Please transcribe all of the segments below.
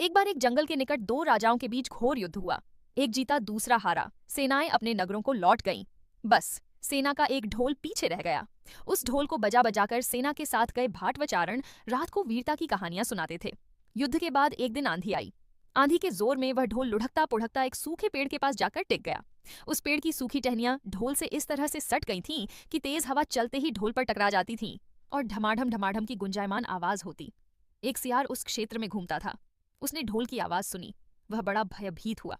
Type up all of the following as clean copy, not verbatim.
एक बार एक जंगल के निकट दो राजाओं के बीच घोर युद्ध हुआ। एक जीता दूसरा हारा। सेनाएं अपने नगरों को लौट गईं। बस सेना का एक ढोल पीछे रह गया। उस ढोल को बजा बजाकर सेना के साथ गए भाटवचारण रात को वीरता की कहानियां सुनाते थे। युद्ध के बाद एक दिन आंधी आई। आंधी के जोर में वह ढोल लुढ़कता पुढ़कता एक सूखे पेड़ के पास जाकर टिक गया। उस पेड़ की सूखी टहनियां ढोल से इस तरह से सट गई थीं कि तेज हवा चलते ही ढोल पर टकरा जाती थीं और ढमाढम ढमाढम की गुंजायमान आवाज होती। एक सियार उस क्षेत्र में घूमता था। उसने ढोल की आवाज सुनी। वह बड़ा भयभीत हुआ।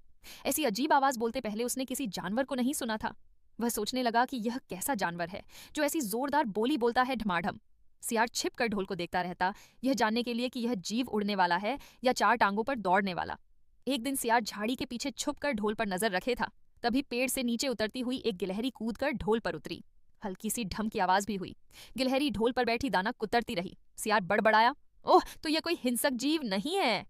ऐसी अजीब आवाज बोलते पहले उसने किसी जानवर को नहीं सुना था। वह सोचने लगा कि यह कैसा जानवर है जो ऐसी जोरदार बोली बोलता है ढमाढम। सियार छिप कर ढोल को देखता रहता, यह जानने के लिए कि यह जीव उड़ने वाला है या चार टांगों पर दौड़ने वाला। एक दिन सियार झाड़ी के पीछे छुप कर ढोल पर नजर रखे था। तभी पेड़ से नीचे उतरती हुई एक गिलहरी कूद कर ढोल पर उतरी। हल्की सी ढम की आवाज भी हुई। गिलहरी ढोल पर बैठी दाना कुतरती रही। सियार बड़बड़ाया, ओह, तो यह कोई हिंसक जीव नहीं है,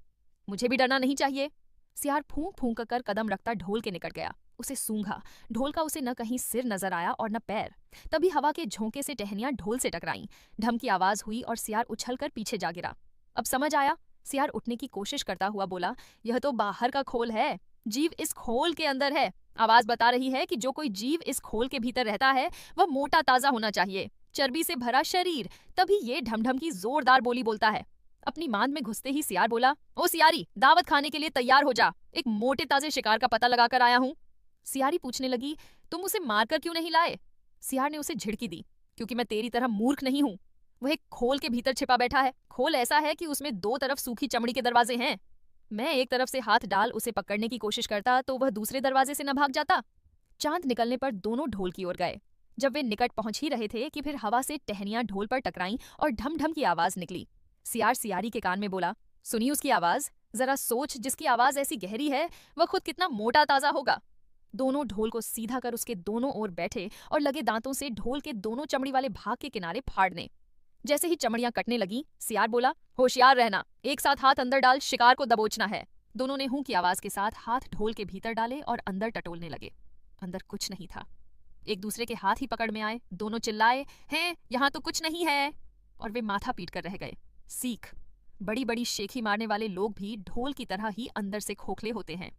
मुझे भी डरना नहीं चाहिए। सियार फूंक फूंक कर कदम रखता ढोल के निकट गया। उसे सूंघा। ढोल का उसे न कहीं सिर नजर आया और न पैर। तभी हवा के झोंके से टहनियां ढोल से टकराईं। ढम की आवाज हुई और सियार उछलकर पीछे जा गिरा। अब समझ आया। सियार उठने की कोशिश करता हुआ बोला, यह तो बाहर का खोल है, जीव इस खोल के अंदर है। आवाज बता रही है कि जो कोई जीव इस खोल के भीतर रहता है वह मोटा ताजा होना चाहिए, चर्बी से भरा शरीर, तभी ये ढमढम की जोरदार बोली बोलता है। अपनी मांद में घुसते ही सियार बोला, ओ सियारी, दावत खाने के लिए तैयार हो जा, एक मोटे ताजे शिकार का पता लगाकर आया हूँ। सियारी पूछने लगी, तुम उसे मारकर क्यों नहीं लाए? सियार ने उसे झिड़की दी, क्योंकि मैं तेरी तरह मूर्ख नहीं हूँ। वह एक खोल के भीतर छिपा बैठा है। खोल ऐसा है कि उसमें दो तरफ सूखी चमड़ी के दरवाजे हैं। मैं एक तरफ से हाथ डाल उसे पकड़ने की कोशिश करता तो वह दूसरे दरवाजे से न भाग जाता। चांद निकलने पर दोनों ढोल की ओर गए। जब वे निकट पहुंच ही रहे थे कि फिर हवा से टहनियां ढोल पर टकराईं और ढम ढम की आवाज निकली। सियार सियारी के कान में बोला, सुनी उसकी आवाज? जरा सोच, जिसकी आवाज ऐसी गहरी है वह खुद कितना मोटा ताजा होगा। दोनों ढोल को सीधा कर उसके दोनों ओर बैठे और लगे दांतों से ढोल के दोनों चमड़ी वाले भाग के किनारे फाड़ने। जैसे ही चमड़ियां कटने लगी, सियार बोला, होशियार रहना, एक साथ हाथ अंदर डाल, शिकार को दबोचना है। दोनों ने हूं की आवाज के साथ हाथ ढोल के भीतर डाले और अंदर टटोलने लगे। अंदर कुछ नहीं था। एक दूसरे के हाथ ही पकड़ में आए। दोनों चिल्लाए, हैं, यहाँ तो कुछ नहीं है, और वे माथा पीट कर रह गए। सीख, बड़ी बड़ी शेखी मारने वाले लोग भी ढोल की तरह ही अंदर से खोखले होते हैं।